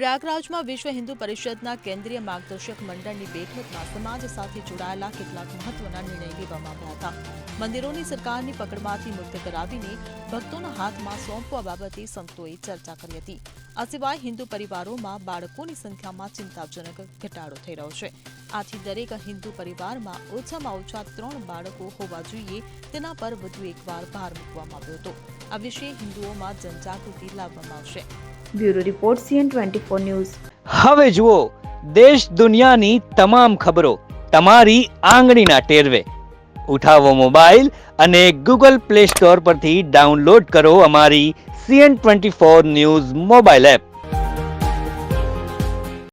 પ્રયાગરાજમાં વિશ્વ હિન્દુ પરિષદના કેન્દ્રીય માર્ગદર્શક મંડળની બેઠકમાં સમાજ સાથે જોડાયેલા કેટલાક મહત્વના નિર્ણય લેવામાં આવ્યા હતા। મંદિરોની સરકારની પકડમાંથી મુક્ત કરાવીને ભક્તોના હાથમાં સોંપવા બાબતે સંતોએ ચર્ચા કરી હતી। આ સિવાય હિન્દુ પરિવારોમાં બાળકોની સંખ્યામાં ચિંતાજનક ઘટાડો થઈ રહ્યો છે। આથી દરેક હિન્દુ પરિવારમાં ઓછામાં ઓછા 3 બાળકો હોવા જોઈએ તેના પર વધુ એકવાર ભાર મૂકવામાં આવ્યો હતો। આ વિશે હિન્દુઓમાં જનજાગૃતિ લાવવામાં આવશે। Bureau report CN24 news. હવે જુઓ દેશ દુનિયાની તમામ ખબરો તમારી આંગળીના ટેરવે। ઉઠાવો મોબાઈલ અને Google Play Store પરથી ડાઉનલોડ કરો અમારી CN24 ન્યૂઝ મોબાઈલ એપ।